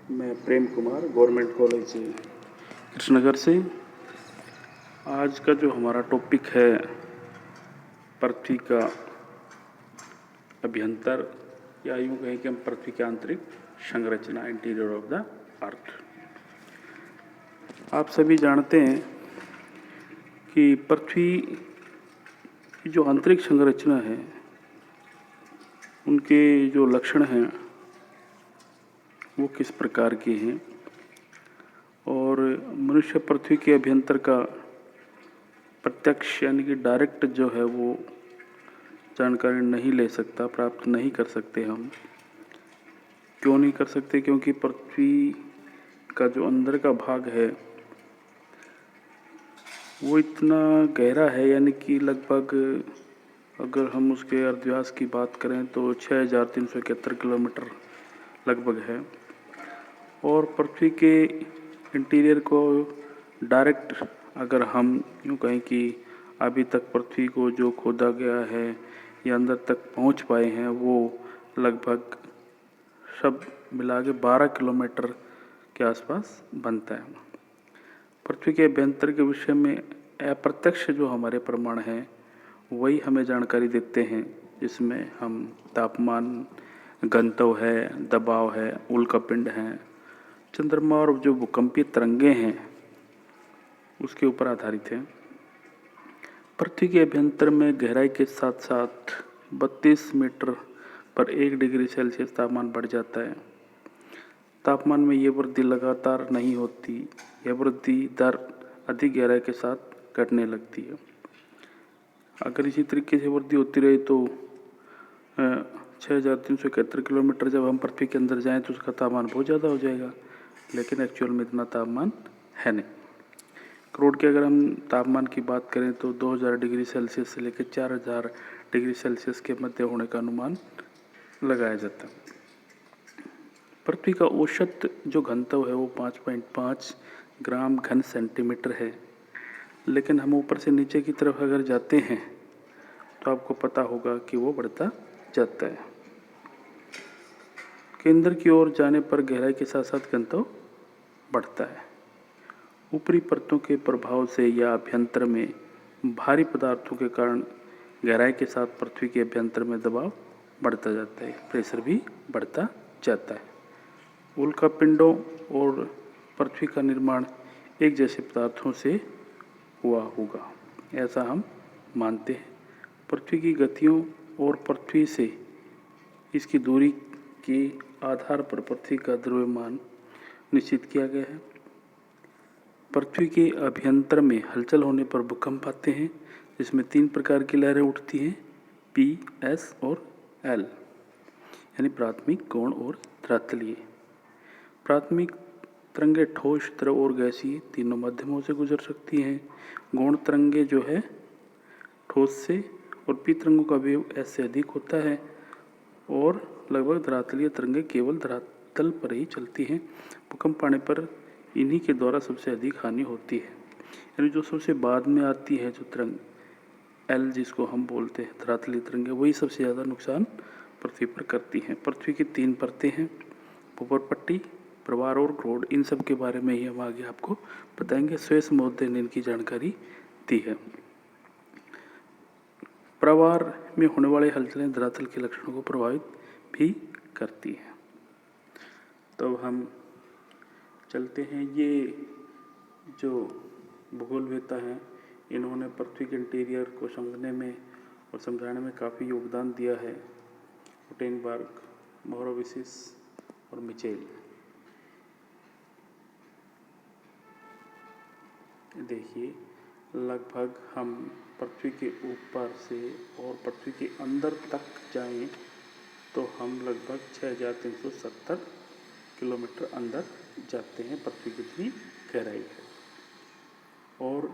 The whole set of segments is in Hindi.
मैं प्रेम कुमार गवर्नमेंट कॉलेज कृष्णनगर से। आज का जो हमारा टॉपिक है पृथ्वी का अभ्यंतर, या यूँ कहें कि हम पृथ्वी की आंतरिक संरचना, इंटीरियर ऑफ द अर्थ। आप सभी जानते हैं कि पृथ्वी की जो आंतरिक संरचना है, उनके जो लक्षण हैं वो किस प्रकार के हैं, और मनुष्य पृथ्वी के अभ्यंतर का प्रत्यक्ष यानी कि डायरेक्ट जो है वो जानकारी नहीं ले सकता, प्राप्त नहीं कर सकते। हम क्यों नहीं कर सकते? क्योंकि पृथ्वी का जो अंदर का भाग है वो इतना गहरा है, यानी कि लगभग अगर हम उसके अर्धव्यास की बात करें तो 6371 किलोमीटर लगभग है। और पृथ्वी के इंटीरियर को डायरेक्ट अगर हम यूँ कहें कि अभी तक पृथ्वी को जो खोदा गया है या अंदर तक पहुंच पाए हैं, वो लगभग सब मिला के 12 किलोमीटर के आसपास बनता है। पृथ्वी के अभ्यंतर के विषय में अप्रत्यक्ष जो हमारे प्रमाण हैं वही हमें जानकारी देते हैं, जिसमें हम तापमान, घनत्व है, दबाव है, उल्कापिंड हैं, चंद्रमा और जो भूकंपीय तरंगे हैं उसके ऊपर आधारित है। पृथ्वी के अभ्यंतर में गहराई के साथ साथ 32 मीटर पर 1 डिग्री सेल्सियस तापमान बढ़ जाता है। तापमान में ये वृद्धि लगातार नहीं होती, यह वृद्धि दर अधिक गहराई के साथ घटने लगती है। अगर इसी तरीके से वृद्धि होती रही तो 6371 किलोमीटर जब हम पृथ्वी के अंदर जाएं तो उसका तापमान बहुत ज़्यादा हो जाएगा, लेकिन एक्चुअल में इतना तापमान है नहीं। क्रोड के अगर हम तापमान की बात करें तो 2000 डिग्री सेल्सियस से लेकर 4000 डिग्री सेल्सियस के मध्य होने का अनुमान लगाया जाता है। पृथ्वी का औसत जो घनत्व है वो 5.5 ग्राम घन सेंटीमीटर है, लेकिन हम ऊपर से नीचे की तरफ अगर जाते हैं तो आपको पता होगा कि वो बढ़ता जाता है। केंद्र की ओर जाने पर गहराई के साथ साथ घनत्व बढ़ता है। ऊपरी परतों के प्रभाव से या अभ्यंतर में भारी पदार्थों के कारण गहराई के साथ पृथ्वी के अभ्यंतर में दबाव बढ़ता जाता है, प्रेशर भी बढ़ता जाता है। उल्कापिंडों और पृथ्वी का निर्माण एक जैसे पदार्थों से हुआ होगा, ऐसा हम मानते हैं। पृथ्वी की गतियों और पृथ्वी से इसकी दूरी के आधार पर पृथ्वी का द्रव्यमान निश्चित किया गया है। पृथ्वी के अभ्यंतर में हलचल होने पर भूकंप आते हैं, जिसमें 3 प्रकार की लहरें उठती हैं, P, S और L, यानी प्राथमिक, गौण और धरातलीय। प्राथमिक तरंगे ठोस, द्रव और गैसीय तीनों माध्यमों से गुजर सकती हैं। गौण तरंगे जो है ठोस से, और पी तरंगों का वेग S से अधिक होता है, और लगभग धरातलीय तरंगे केवल धरातल पर ही चलती हैं। भूकंप आने पर इन्हीं के द्वारा सबसे अधिक हानि होती है। यानी जो सबसे बाद में आती है जो तरंग एल, जिसको हम बोलते हैं धरातलीय तरंगे, वही सबसे ज़्यादा नुकसान पृथ्वी पर करती हैं। पृथ्वी की 3 परतें हैं, भूपरपट्टी, प्रवार और क्रोड। इन सब के बारे में ही हम आगे आपको बताएंगे। स्वेस महोदय ने इनकी जानकारी दी है। प्रवार में होने वाली हलचलें धरातल के लक्षणों को प्रभावित भी करती हैं। तो हम चलते हैं। ये जो भूगोलवेत्ता हैं, इन्होंने पृथ्वी के इंटीरियर को समझने में और समझाने में काफ़ी योगदान दिया है। गुटेनबर्ग, मोरोविसिस और मिचेल। देखिए, लगभग हम पृथ्वी के ऊपर से और पृथ्वी के अंदर तक जाएं तो हम लगभग 6370 किलोमीटर अंदर जाते हैं। पृथ्वी कितनी गहराई है। और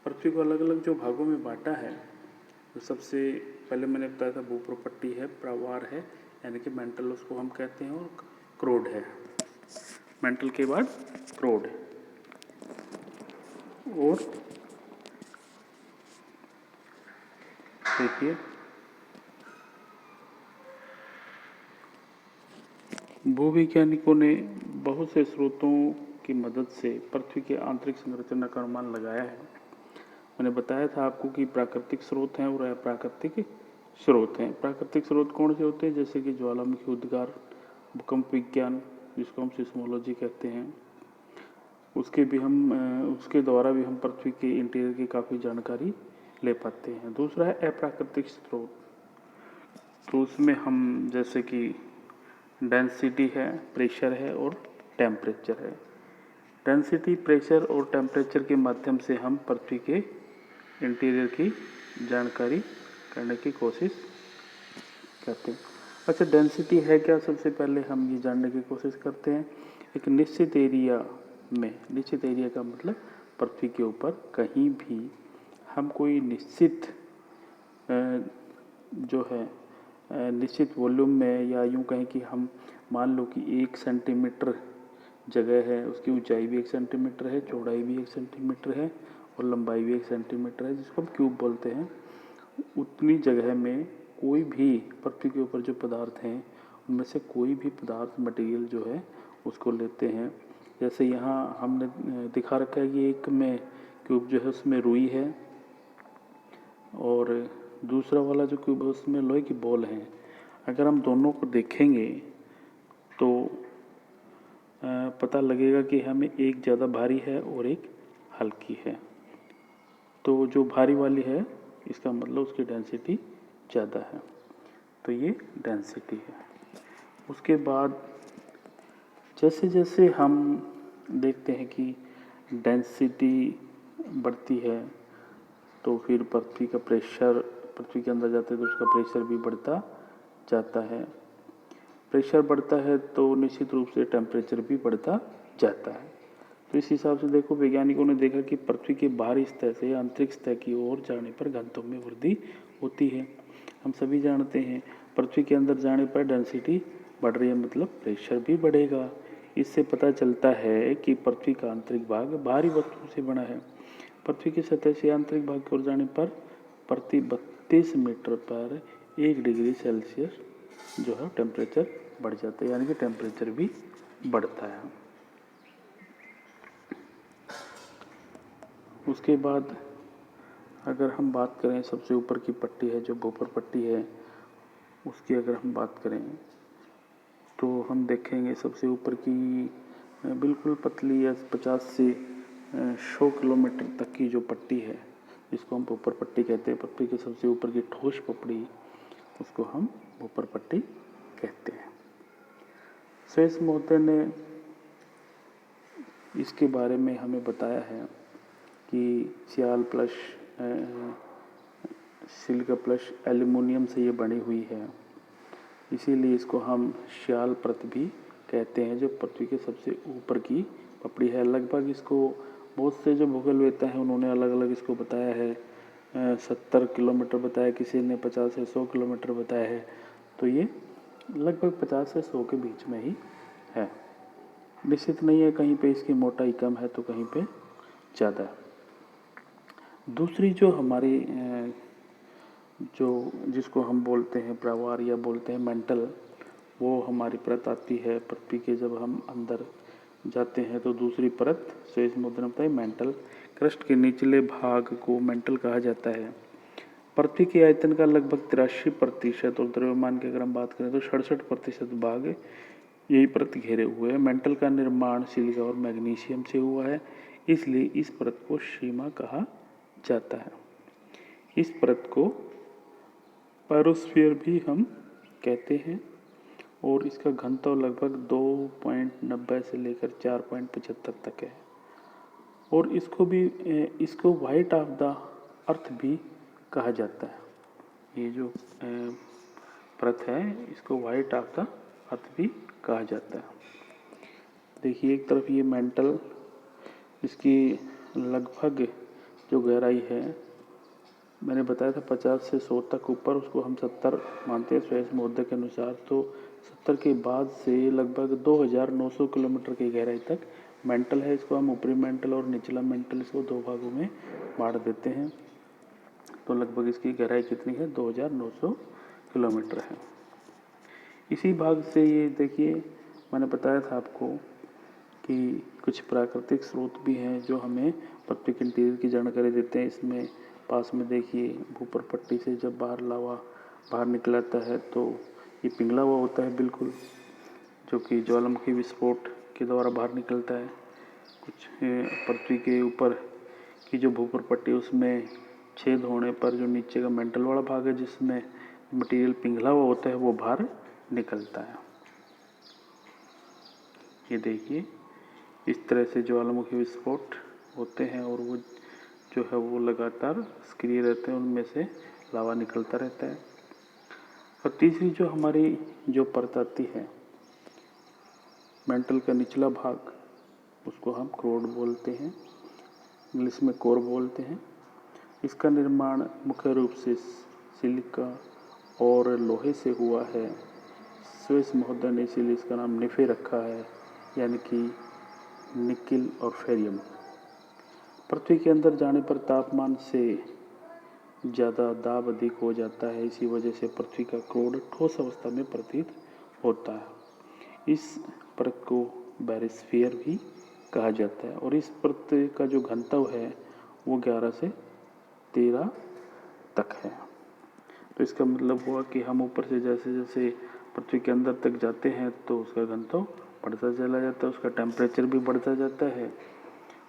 पृथ्वी को अलग अलग जो भागों में बांटा है, तो सबसे पहले मैंने बताया था भूपरपट्टी है, प्रवार है यानी कि मेंटल उसको हम कहते हैं, और क्रोड है। मेंटल के बाद क्रोड है। और देखिए, भूवैज्ञानिकों ने बहुत से स्रोतों की मदद से पृथ्वी के आंतरिक संरचना का अनुमान लगाया है। मैंने बताया था आपको कि प्राकृतिक स्रोत हैं और अप्राकृतिक स्रोत हैं। प्राकृतिक स्रोत कौन से होते हैं? जैसे कि ज्वालामुखी उद्गार, भूकंप विज्ञान जिसको हम सिस्मोलॉजी कहते हैं, उसके द्वारा भी हम पृथ्वी के इंटीरियर की काफ़ी जानकारी ले पाते हैं। दूसरा है अप्राकृतिक स्रोत, तो उसमें हम जैसे कि डेंसिटी है, प्रेशर है और टेम्परेचर है। डेंसिटी, प्रेशर और टेम्परेचर के माध्यम से हम पृथ्वी के इंटीरियर की जानकारी करने की कोशिश करते हैं। अच्छा, डेंसिटी है क्या? सबसे पहले हम ये जानने की कोशिश करते हैं। एक निश्चित एरिया में, निश्चित एरिया का मतलब पृथ्वी के ऊपर कहीं भी हम कोई निश्चित जो है निश्चित वॉल्यूम में, या यूँ कहें कि हम मान लो कि 1 सेंटीमीटर जगह है, उसकी ऊंचाई भी 1 सेंटीमीटर है, चौड़ाई भी 1 सेंटीमीटर है और लंबाई भी 1 सेंटीमीटर है, जिसको हम क्यूब बोलते हैं। उतनी जगह में कोई भी पृथ्वी के ऊपर जो पदार्थ हैं उनमें से कोई भी पदार्थ, मटेरियल जो है उसको लेते हैं। जैसे यहाँ हमने दिखा रखा है कि एक में क्यूब जो है उसमें रुई है और दूसरा वाला जो क्यूब है उसमें लोहे की बॉल है। अगर हम दोनों को देखेंगे तो पता लगेगा कि हमें एक ज़्यादा भारी है और एक हल्की है। तो जो भारी वाली है इसका मतलब उसकी डेंसिटी ज़्यादा है, तो ये डेंसिटी है। उसके बाद जैसे जैसे हम देखते हैं कि डेंसिटी बढ़ती है तो फिर पृथ्वी का प्रेशर, पृथ्वी के अंदर जाते हैं तो उसका प्रेशर भी बढ़ता जाता है। प्रेशर बढ़ता है तो निश्चित रूप से टेम्परेचर भी बढ़ता जाता है। तो इस हिसाब से देखो, वैज्ञानिकों ने देखा कि पृथ्वी के बाहरी सतह से आंतरिक सतह की ओर जाने पर घनत्व में वृद्धि होती है। हम सभी जानते हैं पृथ्वी के अंदर जाने पर डेंसिटी बढ़ रही है, मतलब प्रेशर भी बढ़ेगा। इससे पता चलता है कि पृथ्वी का आंतरिक भाग भारी वस्तुओं से बना है। पृथ्वी की सतह से आंतरिक भाग की ओर जाने पर प्रति 32 मीटर पर 1 डिग्री सेल्सियस जो है टेम्परेचर बढ़ जाता है, यानी कि टेम्परेचर भी बढ़ता है। उसके बाद अगर हम बात करें, सबसे ऊपर की पट्टी है जो भूपर पट्टी है, उसकी अगर हम बात करें तो हम देखेंगे सबसे ऊपर की बिल्कुल पतली या 50 से 100 किलोमीटर तक की जो पट्टी है, जिसको हम भूपर पट्टी कहते हैं, पृथ्वी के सबसे ऊपर की ठोस पपड़ी, उसको हम भूपर पट्टी कहते हैं। शेष महोदय ने इसके बारे में हमें बताया है कि सियाल प्लस सिल्क प्लस एल्युमिनियम से ये बनी हुई है, इसीलिए इसको हम श्याल परत भी कहते हैं, जो पृथ्वी के सबसे ऊपर की पपड़ी है। लगभग इसको बहुत से जो भूगोलवेत्ता हैं उन्होंने अलग अलग इसको बताया है। 70 किलोमीटर बताया, किसी ने 50 से 100 किलोमीटर बताया है, तो ये लगभग 50 से 100 के बीच में ही है। निश्चित नहीं है, कहीं पे इसकी मोटाई कम है तो कहीं पे ज़्यादा है। दूसरी जो हमारी जो जिसको हम बोलते हैं प्रावार या बोलते हैं मेंटल, वो हमारी परत आती है पृथ्वी के। जब हम अंदर जाते हैं तो दूसरी परत, शेष मुद्रण होता है मेंटल। क्रस्ट के निचले भाग को मेंटल कहा जाता है। पृथ्वी के आयतन का लगभग 83% और द्रव्यमान की अगर हम बात करें तो 67% भाग यही परत घेरे हुए है। मेंटल का निर्माण सिलिका और मैग्नीशियम से हुआ है, इसलिए इस परत को सीमा कहा जाता है। इस परत को पैरोस्फीयर भी हम कहते हैं और इसका घनत्व लगभग 2.90 से लेकर 4.75 तक है। और इसको वाइट ऑफ द अर्थ भी कहा जाता है। ये जो परत है इसको वाइट ऑफ द अर्थ भी कहा जाता है। देखिए, एक तरफ ये मेंटल, इसकी लगभग जो गहराई है मैंने बताया था 50 से 100 तक ऊपर, उसको हम 70 मानते हैं स्वयं महोदय के अनुसार। तो 70 के बाद से लगभग 2900 किलोमीटर की गहराई तक मेंटल है। इसको हम ऊपरी मेंटल और निचला मेंटल, इसको 2 भागों में बांट देते हैं। तो लगभग इसकी गहराई कितनी है? 2900 किलोमीटर है। इसी भाग से ये देखिए मैंने बताया था आपको कि कुछ प्राकृतिक स्रोत भी हैं जो हमें पृथ्वी के इंटीरियर की जानकारी देते हैं। इसमें पास में देखिए, ऊपर पट्टी से जब लावा बाहर निकलाता है तो ये पिघला हुआ होता है बिल्कुल, जो कि ज्वालामुखी विस्फोट के द्वारा बाहर निकलता है। कुछ पृथ्वी के ऊपर की जो भूपर पट्टी, उसमें छेद होने पर जो नीचे का मेंटल वाला भाग है जिसमें मटेरियल पिघला हुआ होता है वो बाहर निकलता है। ये देखिए, इस तरह से ज्वालामुखी विस्फोट होते हैं और वो जो है वो लगातार सक्रिय रहते हैं, उनमें से लावा निकलता रहता है। और तीसरी जो हमारी जो परत आती है, मेंटल का निचला भाग, उसको हम क्रोड बोलते हैं, इंग्लिश में कोर बोलते हैं। इसका निर्माण मुख्य रूप से सिलिका और लोहे से हुआ है। स्विस महोदय ने इसीलिए इसका नाम निफे रखा है, यानी कि निकिल और फेरियम। पृथ्वी के अंदर जाने पर तापमान से ज़्यादा दाब अधिक हो जाता है, इसी वजह से पृथ्वी का क्रोड ठोस अवस्था में प्रतीत होता है। इस परत को बैरिस्फीयर भी कहा जाता है और इस परत का जो घनत्व है वो 11 से 13 तक है। तो इसका मतलब हुआ कि हम ऊपर से जैसे जैसे पृथ्वी के अंदर तक जाते हैं तो उसका घनत्व बढ़ता चला जाता है, उसका टेम्परेचर भी बढ़ता जाता है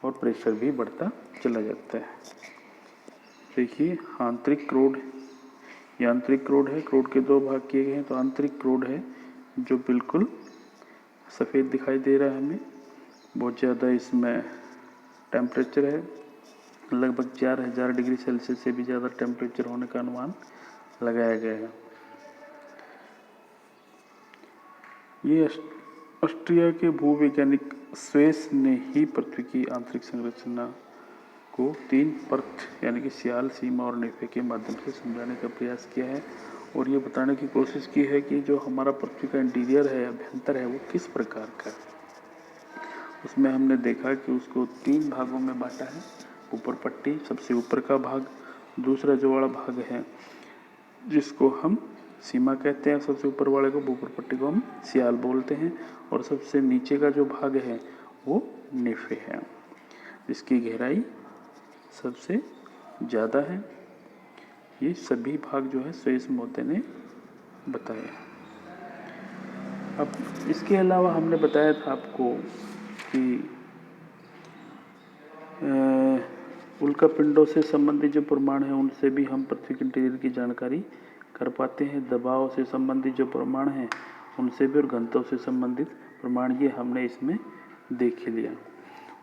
और प्रेशर भी बढ़ता चला जाता है। देखिए, आंतरिक क्रोड, ये आंतरिक क्रोड है। क्रोड के दो भाग किए गए हैं। तो आंतरिक क्रोड है जो बिल्कुल सफ़ेद दिखाई दे रहा है हमें, बहुत ज़्यादा इसमें टेम्परेचर है, लगभग 4000 डिग्री सेल्सियस से भी ज़्यादा टेम्परेचर होने का अनुमान लगाया गया है। ये ऑस्ट्रिया के भूवैज्ञानिक स्वेस ने ही पृथ्वी की आंतरिक संरचना को 3 परत यानी कि सियाल, सीमा और नेफे के माध्यम से समझाने का प्रयास किया है और ये बताने की कोशिश की है कि जो हमारा पृथ्वी का इंटीरियर है, अभ्यंतर है, वो किस प्रकार का है। उसमें हमने देखा कि उसको 3 भागों में बांटा है। ऊपर पट्टी, सबसे ऊपर का भाग, दूसरा जो वाला भाग है जिसको हम सीमा कहते हैं, सबसे ऊपर वाले को, ऊपर पट्टी को हम सियाल बोलते हैं, और सबसे नीचे का जो भाग है वो नेफे है, जिसकी गहराई सबसे ज़्यादा है। ये सभी भाग जो है स्वेस मोते ने बताया। अब इसके अलावा हमने बताया था आपको कि उल्कापिंडों से संबंधित जो प्रमाण हैं उनसे भी हम पृथ्वी के इंटीरियर की जानकारी कर पाते हैं। दबाव से संबंधित जो प्रमाण हैं उनसे भी, और घनत्व से संबंधित प्रमाण, ये हमने इसमें देख ही लिया।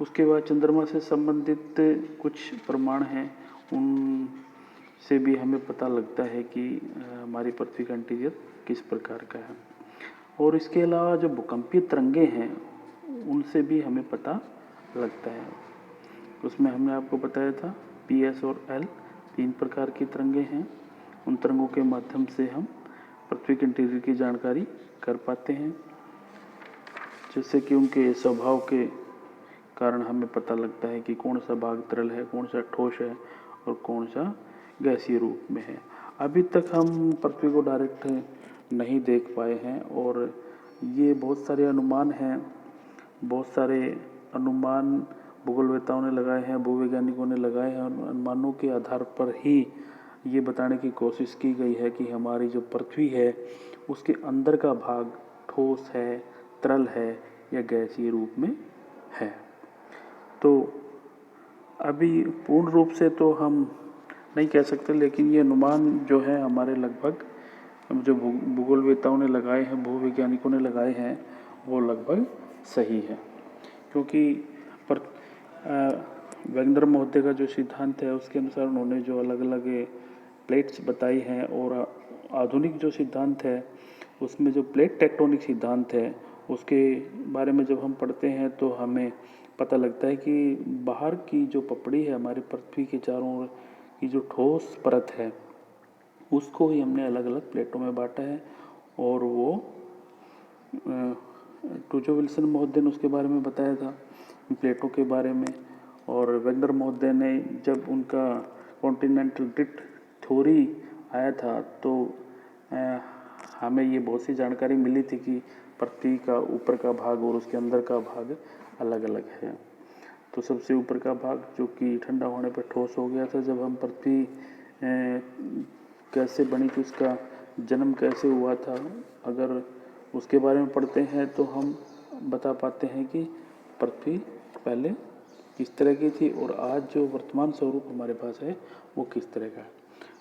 उसके बाद चंद्रमा से संबंधित कुछ प्रमाण हैं, उनसे भी हमें पता लगता है कि हमारी पृथ्वी का इंटीरियर किस प्रकार का है। और इसके अलावा जो भूकंपीय तरंगे हैं उनसे भी हमें पता लगता है। उसमें हमने आपको बताया था PS और L 3 प्रकार की तरंगे हैं। उन तरंगों के माध्यम से हम पृथ्वी के इंटीरियर की जानकारी कर पाते हैं, जैसे कि उनके स्वभाव के कारण हमें पता लगता है कि कौन सा भाग तरल है, कौन सा ठोस है और कौन सा गैसीय रूप में है। अभी तक हम पृथ्वी को डायरेक्ट नहीं देख पाए हैं और ये बहुत सारे अनुमान हैं, बहुत सारे अनुमान भूगोलवेताओं ने लगाए हैं, भूवैज्ञानिकों ने लगाए हैं। अनुमानों के आधार पर ही ये बताने की कोशिश की गई है कि हमारी जो पृथ्वी है उसके अंदर का भाग ठोस है, तरल है या गैसीय रूप में है। तो अभी पूर्ण रूप से तो हम नहीं कह सकते, लेकिन ये अनुमान जो है हमारे लगभग जो भूगोलवेताओं ने लगाए हैं, भूवैज्ञानिकों ने लगाए हैं, वो लगभग सही है। क्योंकि वैगनर महोदय का जो सिद्धांत है उसके अनुसार उन्होंने जो अलग अलग प्लेट्स बताई हैं, और आधुनिक जो सिद्धांत है उसमें जो प्लेट टेक्टोनिक सिद्धांत है उसके बारे में जब हम पढ़ते हैं तो हमें पता लगता है कि बाहर की जो पपड़ी है हमारी पृथ्वी के चारों ओर की जो ठोस परत है उसको ही हमने अलग अलग प्लेटों में बांटा है। और वो टूजो विल्सन महोदय ने उसके बारे में बताया था, प्लेटों के बारे में। और वैगनर महोदय ने जब उनका कॉन्टिनेंटल ड्रिफ्ट थ्योरी आया था तो हमें ये बहुत सी जानकारी मिली थी कि पृथ्वी का ऊपर का भाग और उसके अंदर का भाग अलग अलग है। तो सबसे ऊपर का भाग जो कि ठंडा होने पर ठोस हो गया था, जब हम पृथ्वी कैसे बनी थी, उसका जन्म कैसे हुआ था, अगर उसके बारे में पढ़ते हैं तो हम बता पाते हैं कि पृथ्वी पहले किस तरह की थी और आज जो वर्तमान स्वरूप हमारे पास है वो किस तरह का है।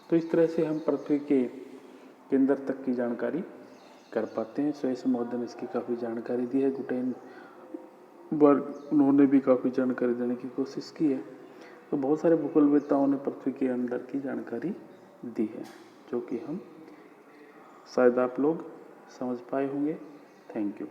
तो इस तरह से हम पृथ्वी के केंद्र तक की जानकारी कर पाते हैं। स्वयं ने इसकी काफ़ी जानकारी दी है। गुटेनबर्ग उन्होंने भी काफ़ी जानकारी देने की कोशिश की है। तो बहुत सारे भूगोलवेत्ताओं ने पृथ्वी के अंदर की जानकारी दी है, जो कि हम शायद आप लोग समझ पाए होंगे। Thank you.